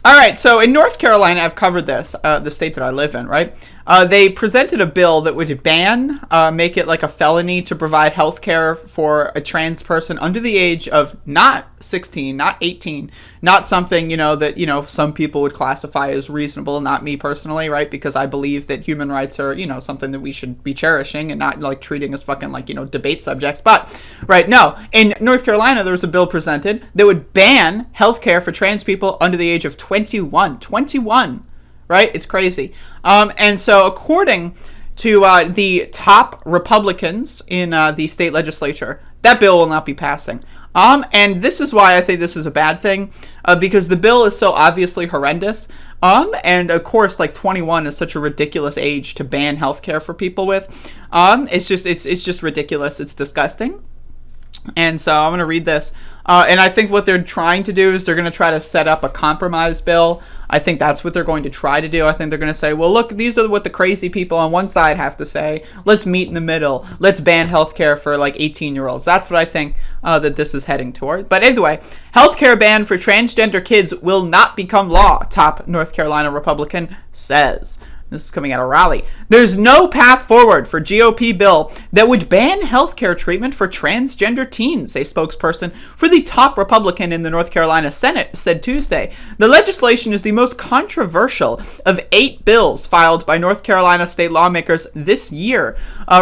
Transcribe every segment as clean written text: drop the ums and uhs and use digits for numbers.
All right, so in North Carolina, I've covered this, the state that I live in, right? They presented a bill that would make it like a felony to provide health care for a trans person under the age of not 16, not 18, not something, that, some people would classify as reasonable, not me personally, right? Because I believe that human rights are, something that we should be cherishing and not like treating as fucking like, debate subjects. But, right, no. In North Carolina, there was a bill presented that would ban health care for trans people under the age of 21. 21. Right? It's crazy. And so according to the top Republicans in the state legislature, that bill will not be passing. And this is why I think this is a bad thing, because the bill is so obviously horrendous. And of course, like 21 is such a ridiculous age to ban healthcare for people with. It's just ridiculous. It's disgusting. And so I'm going to read this. And I think what they're trying to do is they're going to try to set up a compromise bill. I think that's what they're going to try to do. I think they're going to say, well, look, these are what the crazy people on one side have to say. Let's meet in the middle. Let's ban healthcare for like 18-year-olds. That's what I think that this is heading toward. But anyway, healthcare ban for transgender kids will not become law, top North Carolina Republican says. This is coming out of Raleigh. There's no path forward for GOP bill that would ban healthcare treatment for transgender teens, a spokesperson for the top Republican in the North Carolina Senate said Tuesday. The legislation is the most controversial of 8 bills filed by North Carolina state lawmakers this year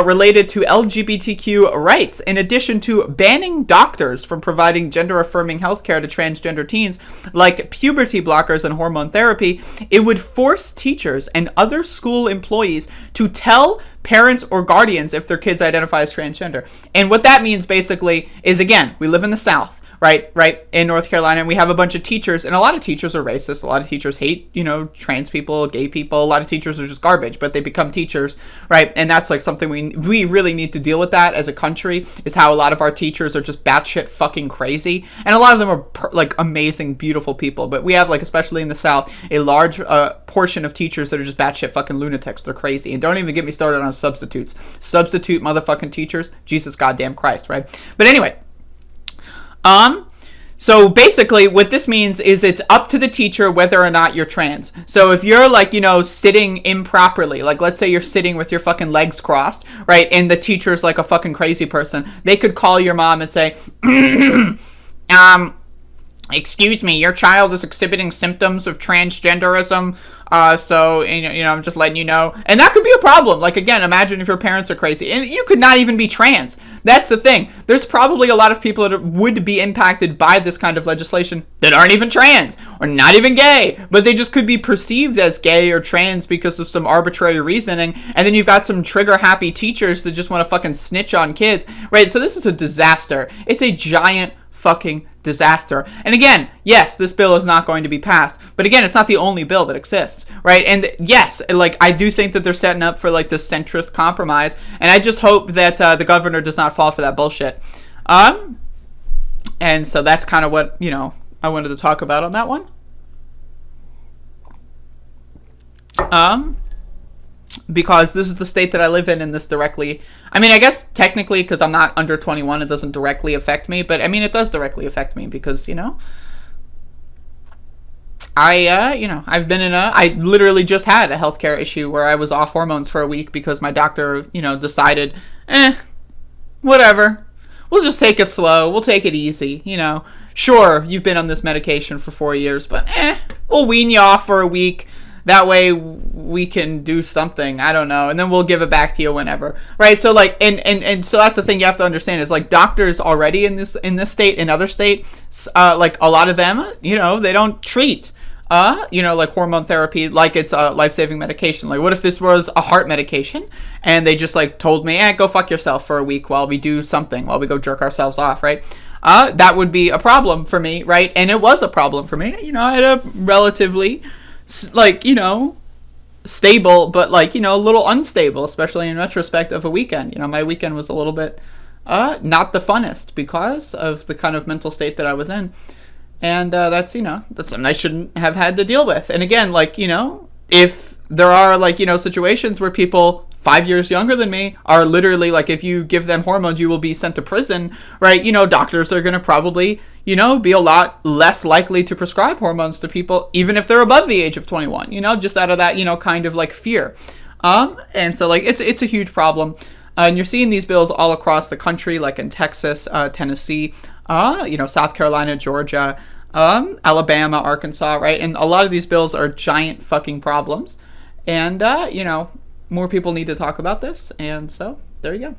related to LGBTQ rights, in addition to banning doctors from providing gender-affirming healthcare to transgender teens like puberty blockers and hormone therapy. It would force teachers and other school employees to tell parents or guardians if their kids identify as transgender. And what that means basically is, again, we live in the South, right in North Carolina, and we have a bunch of teachers, and a lot of teachers are racist. A lot of teachers hate, trans people, gay people. A lot of teachers are just garbage, but they become teachers, right? And that's like something we really need to deal with that as a country, is how a lot of our teachers are just batshit fucking crazy. And a lot of them are like amazing, beautiful people, but we have, like, especially in the South, a large portion of teachers that are just batshit fucking lunatics. They're crazy. And don't even get me started on substitutes. Substitute motherfucking teachers, Jesus goddamn Christ, right? But anyway, so basically what this means is it's up to the teacher whether or not you're trans. So if you're like, sitting improperly, like let's say you're sitting with your fucking legs crossed, right, and the teacher's like a fucking crazy person, they could call your mom and say, excuse me, your child is exhibiting symptoms of transgenderism, so, I'm just letting you know. And that could be a problem. Like, again, imagine if your parents are crazy. And you could not even be trans. That's the thing. There's probably a lot of people that would be impacted by this kind of legislation that aren't even trans, or not even gay, but they just could be perceived as gay or trans because of some arbitrary reasoning. And then you've got some trigger-happy teachers that just want to fucking snitch on kids, right? So this is a disaster. It's a giant fucking disaster. And again, yes, this bill is not going to be passed, but again, it's not the only bill that exists, right? And yes, like, I do think that they're setting up for like this centrist compromise, and I just hope that the governor does not fall for that bullshit. And so that's kind of what, I wanted to talk about on that one. Because this is the state that I live in, and this directly, I mean, I guess technically, because I'm not under 21, it doesn't directly affect me, but I mean, it does directly affect me because, I've been I literally just had a healthcare issue where I was off hormones for a week because my doctor, decided, whatever, we'll just take it slow, we'll take it easy, sure, you've been on this medication for 4 years, but we'll wean you off for a week. That way we can do something, I don't know, and then we'll give it back to you whenever, right? So like, and so that's the thing you have to understand is like doctors already in this state, in other states, like a lot of them, they don't treat, like hormone therapy like it's a life-saving medication. Like, what if this was a heart medication and they just like told me, go fuck yourself for a week while we do something, while we go jerk ourselves off, right? That would be a problem for me, right? And it was a problem for me. I had a relatively, like, stable, but like, a little unstable, especially in retrospect of a weekend. My weekend was a little bit not the funnest because of the kind of mental state that I was in. And that's something I shouldn't have had to deal with. And again, like, if there are like, situations where people 5 years younger than me are literally like, if you give them hormones, you will be sent to prison, right? Doctors are going to probably, be a lot less likely to prescribe hormones to people, even if they're above the age of 21, just out of that, kind of like fear. And so like, it's a huge problem. And you're seeing these bills all across the country, like in Texas, Tennessee, South Carolina, Georgia, Alabama, Arkansas, right? And a lot of these bills are giant fucking problems. And, more people need to talk about this. And so there you go.